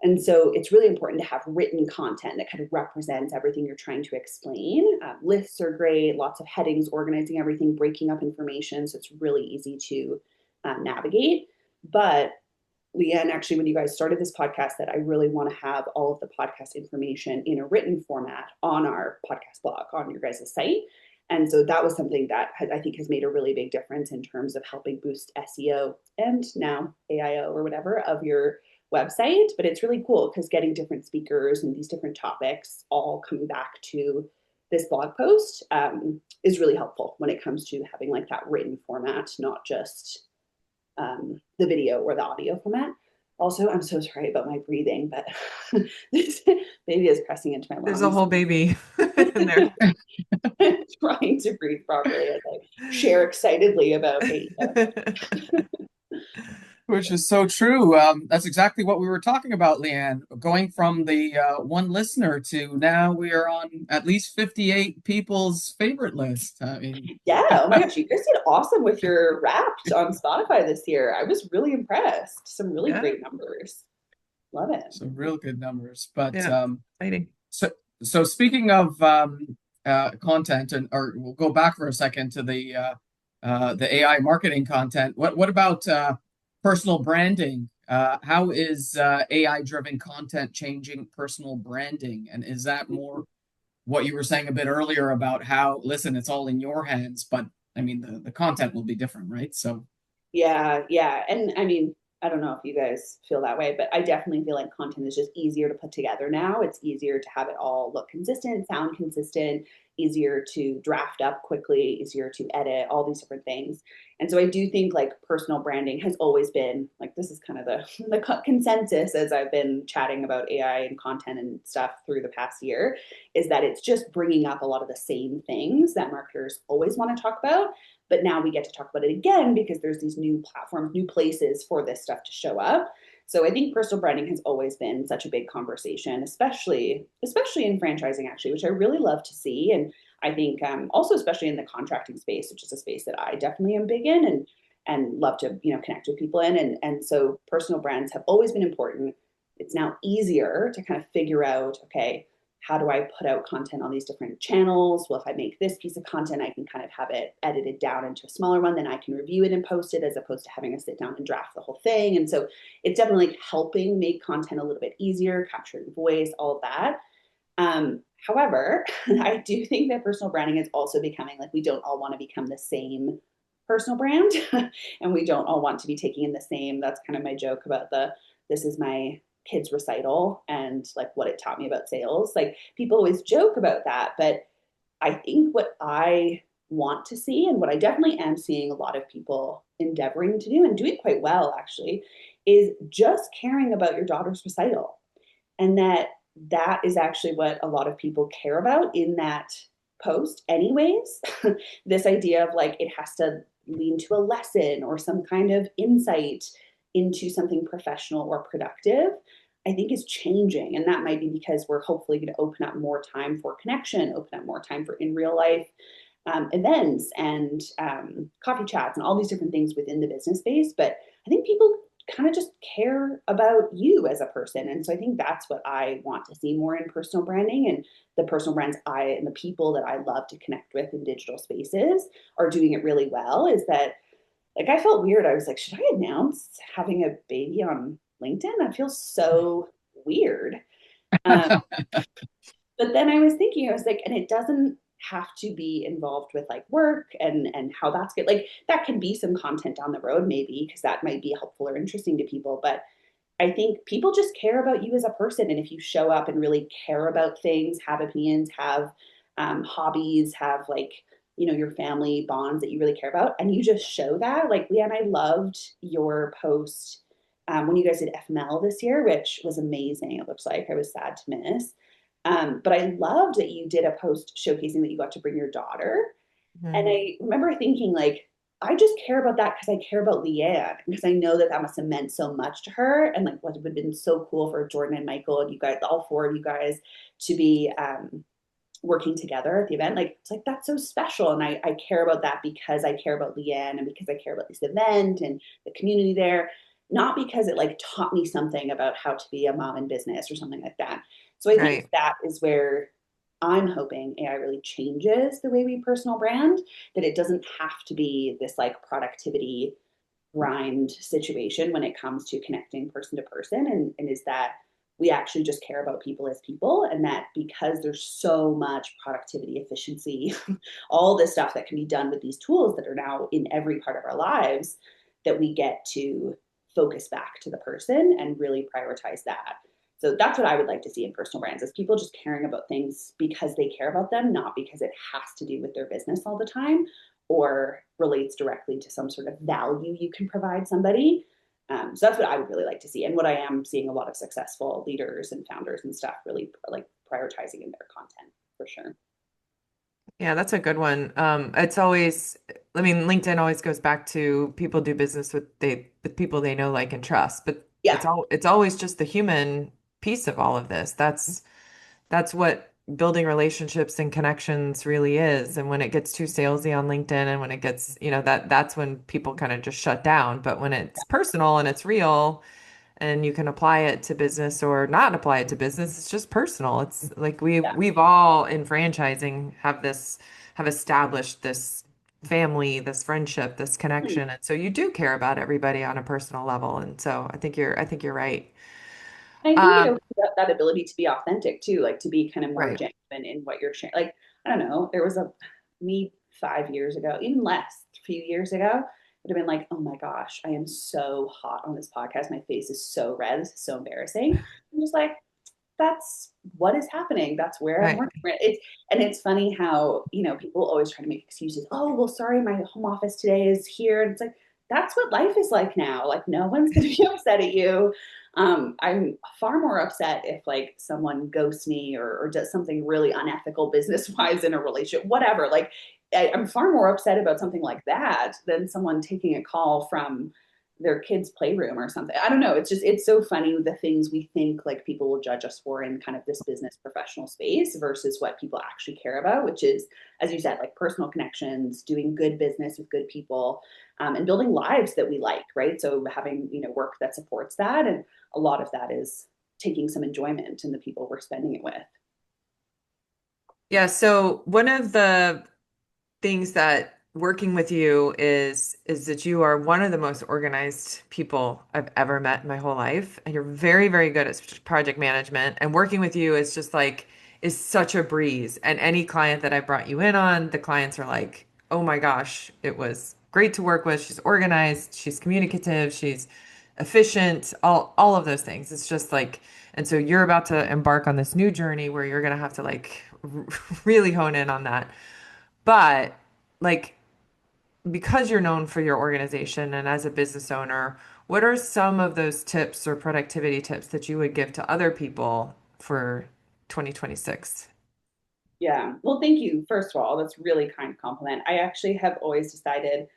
And so it's really important to have written content that kind of represents everything you're trying to explain. Lists are great, lots of headings, organizing everything, breaking up information. So it's really easy to navigate. But Leanne, actually, when you guys started this podcast, that I really want to have all of the podcast information in a written format on our podcast blog, on your guys' site. And so that was something that I think has made a really big difference in terms of helping boost SEO and now AIO or whatever of your website. But it's really cool because getting different speakers and these different topics all coming back to this blog post is really helpful when it comes to having like that written format, not just the video or the audio format. Also, I'm so sorry about my breathing, but this baby is pressing into my lungs. There's a whole baby in there. Trying to breathe properly as I share excitedly about it. Which is so true. That's exactly what we were talking about, Leanne. Going from the one listener to now we are on at least 58 people's favorite list. I mean, yeah. Oh my gosh, you guys did awesome with your Wrapped on Spotify this year. I was really impressed. Some really great numbers. Love it. Some real good numbers. But exciting. So speaking of content, or we'll go back for a second to the AI marketing content. What about personal branding? How is AI-driven content changing personal branding? And is that more what you were saying a bit earlier about how, listen, it's all in your hands, but I mean, the content will be different, right? So yeah. And I mean, I don't know if you guys feel that way, but I definitely feel like content is just easier to put together now. It's easier to have it all look consistent, sound consistent, easier to draft up quickly, easier to edit, all these different things. And so I do think like personal branding has always been like, this is kind of the consensus as I've been chatting about AI and content and stuff through the past year, is that it's just bringing up a lot of the same things that marketers always want to talk about. But now we get to talk about it again because there's these new platforms, new places for this stuff to show up. So I think personal branding has always been such a big conversation, especially in franchising, actually, which I really love to see. And I think also especially in the contracting space, which is a space that I definitely am big in and love to connect with people in. And so personal brands have always been important. It's now easier to kind of figure out, okay, how do I put out content on these different channels? Well, if I make this piece of content, I can kind of have it edited down into a smaller one, then I can review it and post it as opposed to having to sit down and draft the whole thing. And so it's definitely helping make content a little bit easier, capturing voice, all of that. However, I do think that personal branding is also becoming like, we don't all want to become the same personal brand and we don't all want to be taking in the same, that's kind of my joke about this is my kids recital and like what it taught me about sales. Like people always joke about that, but I think what I want to see and what I definitely am seeing a lot of people endeavoring to do and doing quite well actually is just caring about your daughter's recital. And that is actually what a lot of people care about in that post anyways. This idea of like it has to lean to a lesson or some kind of insight into something professional or productive, I think is changing. And that might be because we're hopefully going to open up more time for connection, open up more time for in real life events and coffee chats and all these different things within the business space. But I think people kind of just care about you as a person. And so I think that's what I want to see more in personal branding, and the personal brands and the people that I love to connect with in digital spaces are doing it really well. Is that like, I felt weird. I was like, should I announce having a baby on LinkedIn? That feels so weird. But then I was thinking, I was like, and it doesn't have to be involved with like work and how that's good. Like that can be some content down the road, maybe, because that might be helpful or interesting to people. But I think people just care about you as a person. And if you show up and really care about things, have opinions, have hobbies, have like, your family bonds that you really care about, and you just show that. Like, Leanne, I loved your post when you guys did FML this year, which was amazing. It looks like I was sad to miss. But I loved that you did a post showcasing that you got to bring your daughter. And Mhm. I remember thinking, like, I just care about that because I care about Leanne, because I know that that must have meant so much to her. And like, what would have been so cool for Jordan and Michael and you guys, all four of you guys, to be working together at the event. Like, it's like, that's so special. And I care about that because I care about Leanne and because I care about this event and the community there, not because it like taught me something about how to be a mom in business or something like that. So I think Right. that is where I'm hoping AI really changes the way we personal brand, that it doesn't have to be this like productivity grind situation when it comes to connecting person to person, and is that we actually just care about people as people, and that because there's so much productivity, efficiency, all this stuff that can be done with these tools that are now in every part of our lives, that we get to focus back to the person and really prioritize that. So that's what I would like to see in personal brands, is people just caring about things because they care about them, not because it has to do with their business all the time or relates directly to some sort of value you can provide somebody. So that's what I would really like to see, and what I am seeing a lot of successful leaders and founders and stuff really like prioritizing in their content, for sure. Yeah, that's a good one. It's always, I mean, LinkedIn always goes back to people do business with people they know, like, and trust, but Yeah, it's always just the human piece of all of this. That's what building relationships and connections really is. And when it gets too salesy on LinkedIn and when it gets, that's when people kind of just shut down. But when it's personal and it's real, and you can apply it to business or not apply it to business. It's just personal. It's like yeah. we've all in franchising have established this family, this friendship, this connection. And so you do care about everybody on a personal level. And so I think you're right. And I think it Um, opens up that ability to be authentic too, like to be kind of more right. genuine in what you're sharing. Like, I don't know, there was a me 5 years ago, even less, a few years ago, would have been like, oh my gosh, I am so hot on this podcast. My face is so red. This is so embarrassing. I'm just like, that's what is happening. That's where I'm Right. working. And it's funny how, people always try to make excuses. Oh, well, sorry, my home office today is here. And it's like, that's what life is like now. Like, no one's going to be upset at you. I'm far more upset if like someone ghosts me, or does something really unethical business wise in a relationship, whatever. Like, I'm far more upset about something like that than someone taking a call from their kids' playroom or something. I don't know. It's so funny, the things we think like people will judge us for in kind of this business professional space versus what people actually care about, which is, as you said, like personal connections, doing good business with good people, and building lives that we like, right? So having, work that supports that. And a lot of that is taking some enjoyment in the people we're spending it with. Yeah. So one of the things that working with you is that you are one of the most organized people I've ever met in my whole life, and you're very, very good at project management. And working with you is just like is such a breeze. And any client that I brought you in on, the clients are like, "Oh my gosh, it was great to work with. She's organized, she's communicative, she's efficient, all of those things." It's just like, and so you're about to embark on this new journey where you're gonna have to like really hone in on that. But like, because you're known for your organization and as a business owner, what are some of those tips or productivity tips that you would give to other people for 2026? Yeah. Well, thank you. First of all, that's really kind compliment. I actually have always decided,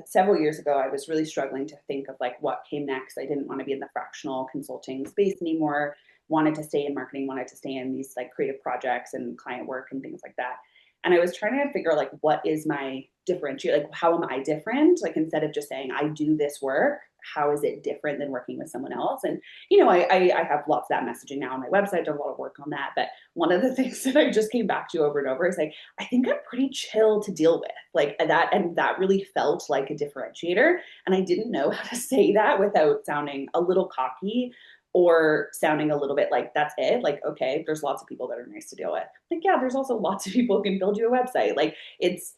several years ago, I was really struggling to think of like what came next. I didn't want to be in the fractional consulting space anymore. Wanted to stay in marketing, wanted to stay in these like creative projects and client work and things like that. And I was trying to figure like, what is my differentiate? Like, how am I different? Like, instead of just saying I do this work, how is it different than working with someone else? And I have lots of that messaging now on my website. Done a lot of work on that. But one of the things that I just came back to over and over is like, I think I'm pretty chill to deal with, like that. And that really felt like a differentiator. And I didn't know how to say that without sounding a little cocky or sounding a little bit like that's it. Like, okay, there's lots of people that are nice to deal with. Like, yeah, there's also lots of people who can build you a website. Like, it's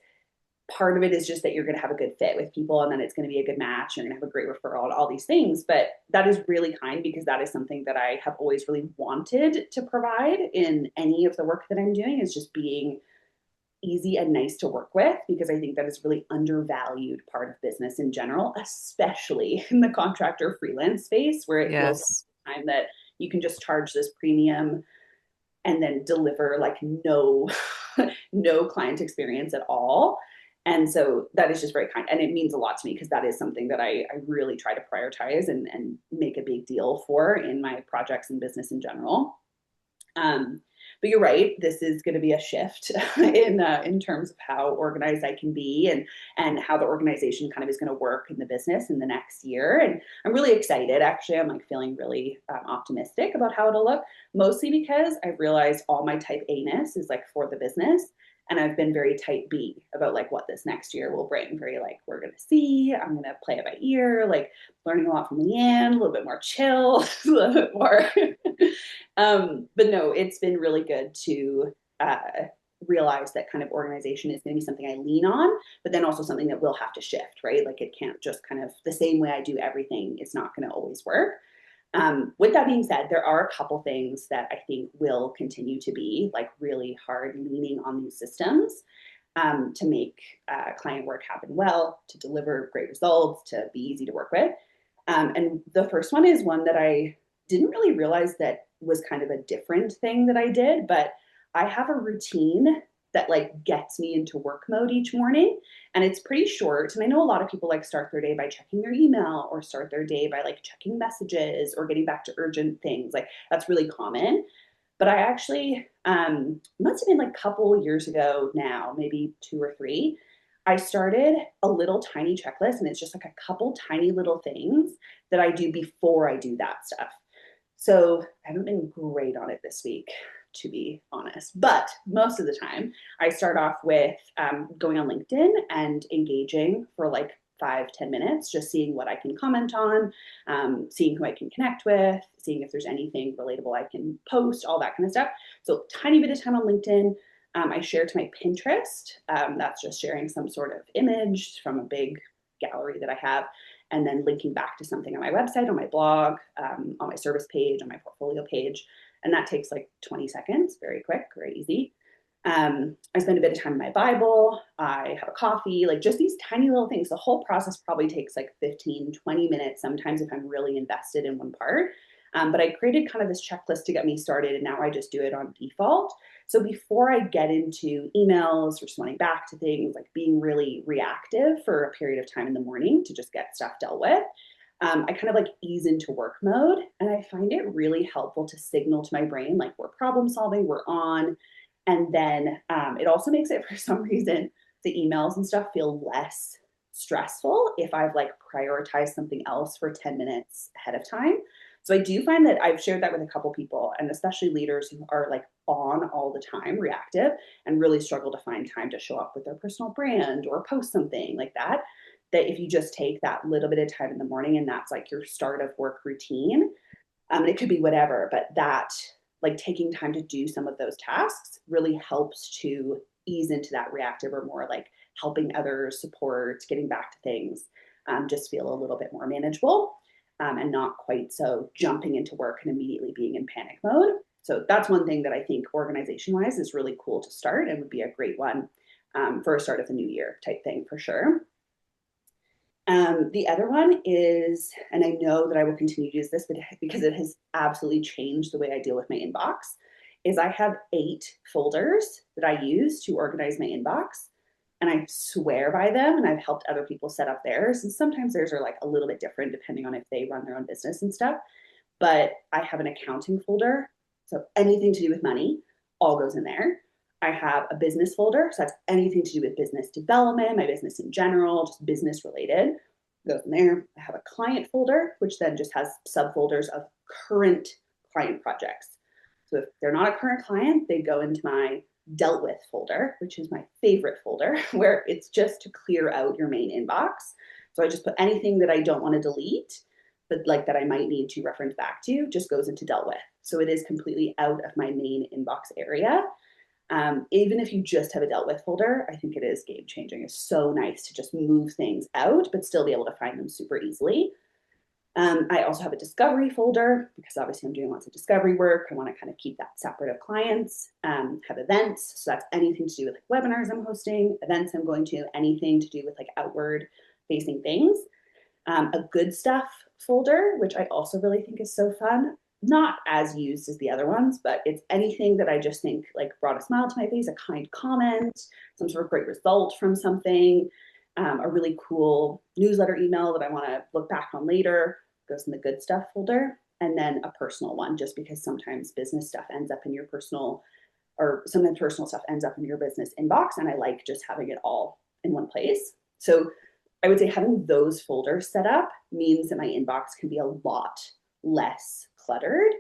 part of it is just that you're going to have a good fit with people, and then it's going to be a good match. You're going to have a great referral and all these things. But that is really kind, because that is something that I have always really wanted to provide in any of the work that I'm doing, is just being easy and nice to work with, because I think that is really undervalued part of business in general, especially in the contractor freelance space, where it feels Yes. like time that you can just charge this premium and then deliver like no, no client experience at all. And so that is just very kind. And it means a lot to me because that is something that I really try to prioritize and make a big deal for in my projects and business in general. But you're right. This is going to be a shift in terms of how organized I can be and how the organization kind of is going to work in the business in the next year. And I'm really excited. Actually, I'm like feeling really optimistic about how it'll look. Mostly because I've realized all my type A-ness is like for the business. And I've been very type B about like what this next year will bring. Very like, we're going to see, I'm going to play it by ear, like learning a lot from Leanne, a little bit more chill, a little bit more. But no, it's been really good to realize that kind of organization is going to be something I lean on, but then also something that will have to shift, right? Like it can't just kind of the same way I do everything. It's not going to always work. With that being said, there are a couple things that I think will continue to be like really hard leaning on these systems to make client work happen well, to deliver great results, to be easy to work with. And the first one is one that I didn't really realize that was kind of a different thing that I did, but I have a routine that like gets me into work mode each morning, and it's pretty short. And I know a lot of people like start their day by checking their email or start their day by like checking messages or getting back to urgent things. Like that's really common. But I actually must have been like a couple years ago now, maybe 2 or 3. I started a little tiny checklist, and it's just like a couple tiny little things that I do before I do that stuff. So I haven't been great on it this week, to be honest. But most of the time, I start off with going on LinkedIn and engaging for like 5-10 minutes, just seeing what I can comment on, seeing who I can connect with, seeing if there's anything relatable I can post, all that kind of stuff. So tiny bit of time on LinkedIn. I share to my Pinterest. That's just sharing some sort of image from a big gallery that I have, and then linking back to something on my website, on my blog, on my service page, on my portfolio page. And that takes like 20 seconds, very quick, very easy. I spend a bit of time in my Bible. I have a coffee, like just these tiny little things. The whole process probably takes like 15-20 minutes sometimes if I'm really invested in one part. But I created kind of this checklist to get me started, and now I just do it on default. So before I get into emails, responding back to things, like being really reactive for a period of time in the morning to just get stuff dealt with, I kind of like ease into work mode. And I find it really helpful to signal to my brain, like we're problem solving, we're on. And then it also makes it, for some reason, the emails and stuff feel less stressful if I've like prioritized something else for 10 minutes ahead of time. So I do find that I've shared that with a couple people, and especially leaders who are like on all the time, reactive, and really struggle to find time to show up with their personal brand or post something like that. That if you just take that little bit of time in the morning and that's like your start of work routine, and it could be whatever, but that like taking time to do some of those tasks really helps to ease into that reactive or more like helping others, support, getting back to things, just feel a little bit more manageable. And not quite so jumping into work and immediately being in panic mode. So that's one thing that I think organization-wise is really cool to start and would be a great one for a start of the new year type thing for sure. The other one is, and I know that I will continue to use this because it has absolutely changed the way I deal with my inbox, is I have 8 folders that I use to organize my inbox. And I swear by them, and I've helped other people set up theirs. And sometimes theirs are like a little bit different depending on if they run their own business and stuff. But I have an accounting folder. So anything to do with money all goes in there. I have a business folder. So that's anything to do with business development, my business in general, just business related, goes in there. I have a client folder, which then just has subfolders of current client projects. So if they're not a current client, they go into my dealt with folder, which is my favorite folder, where it's just to clear out your main inbox. So I just put anything that I don't want to delete, but like that I might need to reference back to, just goes into dealt with. So it is completely out of my main inbox area. Even if you just have a dealt with folder, I think it is game changing. It's so nice to just move things out, but still be able to find them super easily. I also have a discovery folder because obviously I'm doing lots of discovery work. I want to kind of keep that separate of clients. Have events. So that's anything to do with like webinars I'm hosting, events I'm going to, anything to do with like outward facing things. A good stuff folder, which I also really think is so fun. not as used as the other ones, but it's anything that I just think like brought a smile to my face, a kind comment, some sort of great result from something, a really cool newsletter email that I want to look back on later, goes in the good stuff folder, and then a personal one, just because sometimes business stuff ends up in your personal, or sometimes personal stuff ends up in your business inbox, and I like just having it all in one place. So I would say having those folders set up means that my inbox can be a lot less cluttered.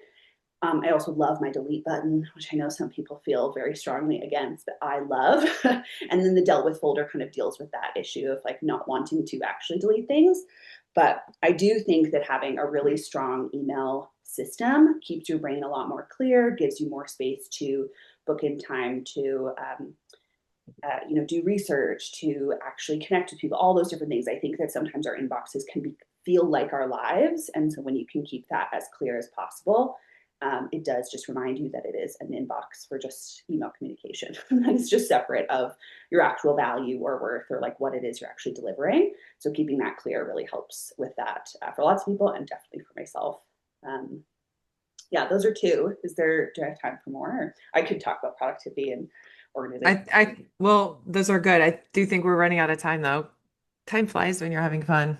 I also love my delete button, which I know some people feel very strongly against, but I love. And then the dealt with folder kind of deals with that issue of like not wanting to actually delete things. But I do think that having a really strong email system keeps your brain a lot more clear, gives you more space to book in time to do research, to actually connect with people, all those different things. I think that sometimes our inboxes can feel like our lives. And so when you can keep that as clear as possible, it does just remind you that it is an inbox for just email communication. That is just separate of your actual value or worth or like what it is you're actually delivering. So keeping that clear really helps with that for lots of people and definitely for myself. Yeah, those are two. Do I have time for more? I could talk about productivity and organization. Well, those are good. I do think we're running out of time though. Time flies when you're having fun.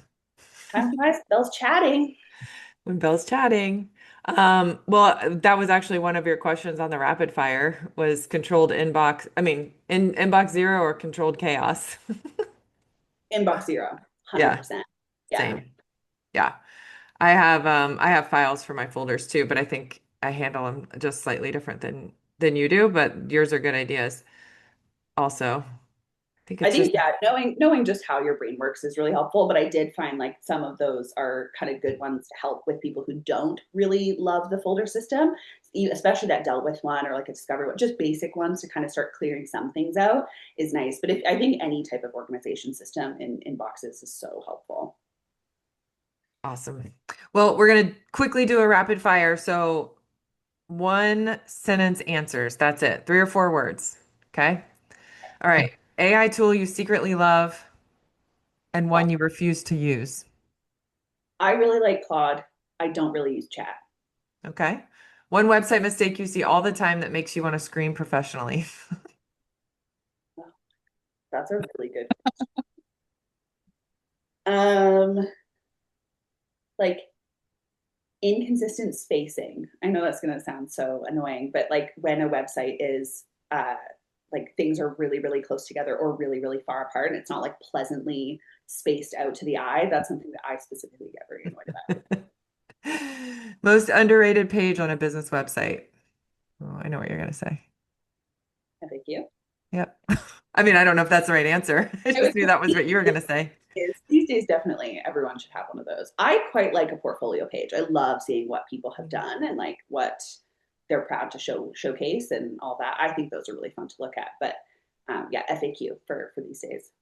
Time flies, Belle's chatting. When Belle's chatting. Well, that was actually one of your questions on the rapid fire was controlled inbox. I mean, in inbox zero or controlled chaos. Inbox zero, Yeah, 100%. Yeah. same. Yeah. I have files for my folders too, but I think I handle them just slightly different than you do, but yours are good ideas also. I think I it's just think, yeah, knowing just how your brain works is really helpful. But I did find like some of those are kind of good ones to help with people who don't really love the folder system, especially that dealt with one or like a discovery one, just basic ones to kind of start clearing some things out is nice. But I think any type of organization system in boxes is so helpful. awesome. Well, we're going to quickly do a rapid fire. So one sentence answers. That's it. 3 or 4 words. Okay. All right. AI tool you secretly love and one you refuse to use. I really like Claude. I don't really use chat. Okay. One website mistake you see all the time that makes you want to scream professionally. That's a really good question. Like inconsistent spacing. I know that's going to sound so annoying, but like when a website is like things are really, really close together or really, really far apart, and it's not like pleasantly spaced out to the eye, that's something that I specifically get very annoyed about. Most underrated page on a business website. Oh, I know what you're going to say. Thank you. Yep. I mean, I don't know if that's the right answer. I just knew that was what you were going to say. These days, definitely everyone should have one of those. I quite like a portfolio page. I love seeing what people have done and like what they're proud to showcase and all that. I think those are really fun to look at. But yeah, FAQ for these days.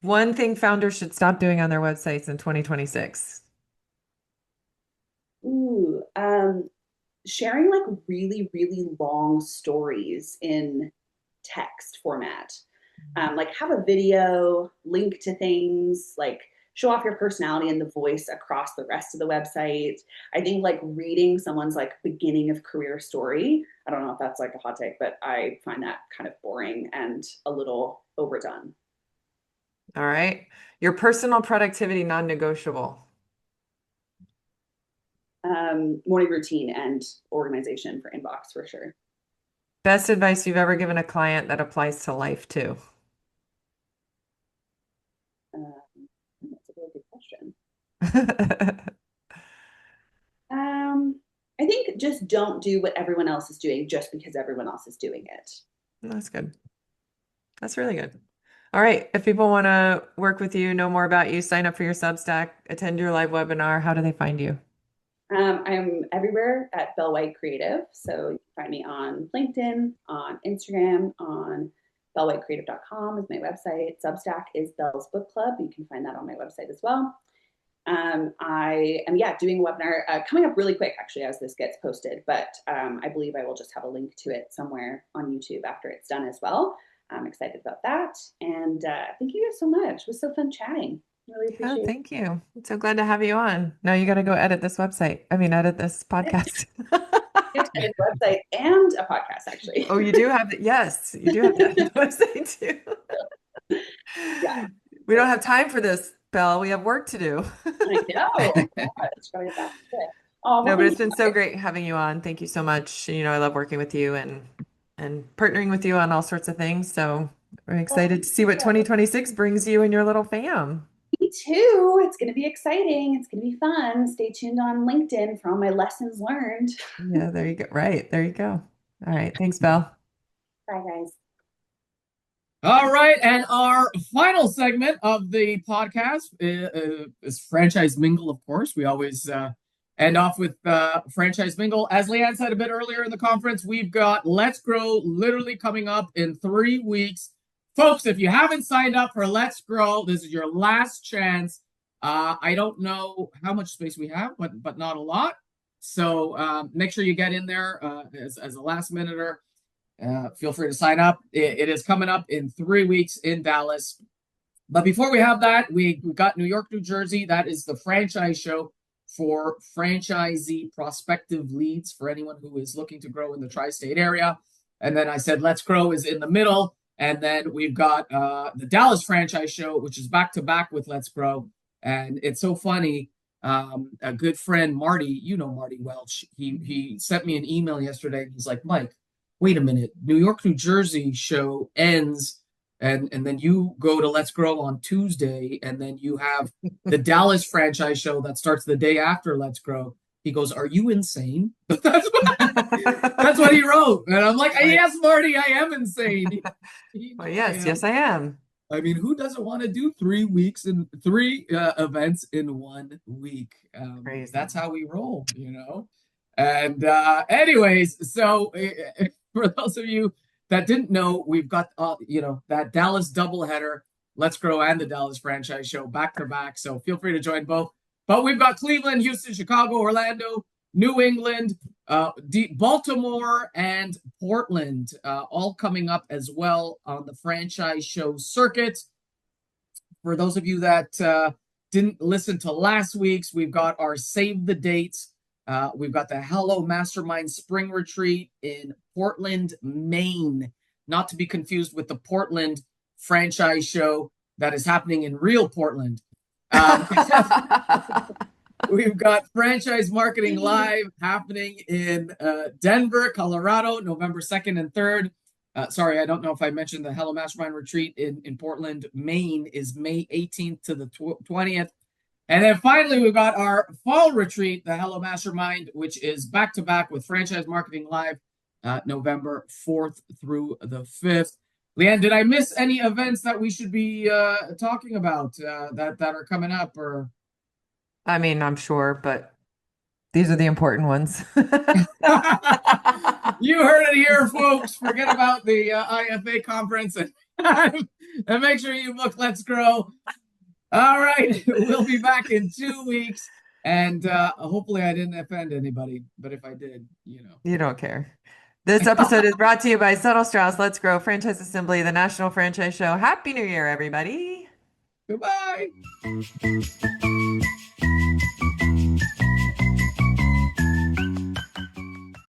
One thing founders should stop doing on their websites in 2026. Ooh, sharing like really, really long stories in text format. Like have a video, link to things, like show off your personality and the voice across the rest of the website. I think like reading someone's like beginning of career story. I don't know if that's like a hot take, but I find that kind of boring and a little overdone. All right. Your personal productivity non-negotiable. Morning routine and organization for inbox for sure. Best advice you've ever given a client that applies to life too. That's a really good question. I think just don't do what everyone else is doing just because everyone else is doing it. That's good. That's really good. All right. If people want to work with you, know more about you, sign up for your Substack, attend your live webinar, how do they find you? I'm everywhere at Belle White Creative. So you can find me on LinkedIn, on Instagram, on bellewhitecreative.com is my website. Substack is Belle's Book Club. You can find that on my website as well. I am, doing a webinar coming up really quick, actually, as this gets posted, but I believe I will just have a link to it somewhere on YouTube after it's done as well. I'm excited about that. And thank you guys so much. It was so fun chatting. Really Yeah, appreciate thank you. I'm so glad to have you on. Now you got to go edit this website. I mean, edit this it. podcast. You have to edit a website and a podcast, actually. Oh, you do have yes, you do have to edit the website too. Yeah. We don't have time for this, Belle. We have work to do. I know. Oh, God, it's probably back to it. Oh, No, well, but thank it's been so great having you on. Thank you so much. You know, I love working with you and partnering with you on all sorts of things. So we're excited to see what 2026 brings you and your little fam. Me too. It's going to be exciting. It's going to be fun. Stay tuned on LinkedIn for all my lessons learned. Yeah, there you go. Right, there you go. All right. Thanks, Belle. Bye, guys. All right, and our final segment of the podcast is Franchise Mingle, of course. We always end off with Franchise Mingle. As Leanne said a bit earlier in the conference, we've got Let's Grow literally coming up in 3 weeks. Folks, if you haven't signed up for Let's Grow, this is your last chance. I don't know how much space we have, but not a lot. So make sure you get in there as a last minuter. Feel free to sign up. It is coming up in 3 weeks in Dallas. But before we have that, we got New York, New Jersey. That is the franchise show for franchisee prospective leads for anyone who is looking to grow in the tri-state area. And then I said Let's Grow is in the middle. And then we've got the Dallas franchise show, which is back to back with Let's Grow. And it's so funny. A good friend, Marty, you know Marty Welch, he sent me an email yesterday. He's like, Mike, wait a minute, New York, New Jersey show ends and then you go to Let's Grow on Tuesday, and then you have the Dallas franchise show that starts the day after Let's Grow. He goes, are you insane? That's what he wrote. And I'm like, yes, Marty, I am insane. Well, yes, I am. I mean, who doesn't want to do 3 weeks and 3 events in 1 week? That's how we roll, you know? And anyways, so for those of you that didn't know, we've got that Dallas doubleheader, Let's Grow and the Dallas franchise show back to back. So feel free to join both. But we've got Cleveland, Houston, Chicago, Orlando, New England, Baltimore, and Portland all coming up as well on the franchise show circuit. For those of you that didn't listen to last week's, we've got our save the dates. We've got the Hello Mastermind Spring Retreat in Portland, Maine, not to be confused with the Portland franchise show that is happening in real Portland. We've got Franchise Marketing Live happening in Denver, Colorado, November 2nd and 3rd. Sorry, I don't know if I mentioned the Hello Mastermind Retreat in Portland, Maine is May 18th to the 20th. And then finally, we've got our fall retreat, the Hello Mastermind, which is back-to-back with Franchise Marketing Live, November 4th through the 5th. Leanne, did I miss any events that we should be talking about that are coming up? Or I mean, I'm sure, but these are the important ones. You heard it here, folks. Forget about the IFA conference and make sure you book Let's Grow. All right, we'll be back in 2 weeks, and hopefully I didn't offend anybody, but if I did, You don't care. This episode is brought to you by Settle Strauss, Let's Grow, Franchise Assembly, the National Franchise Show. Happy New Year, everybody. Goodbye.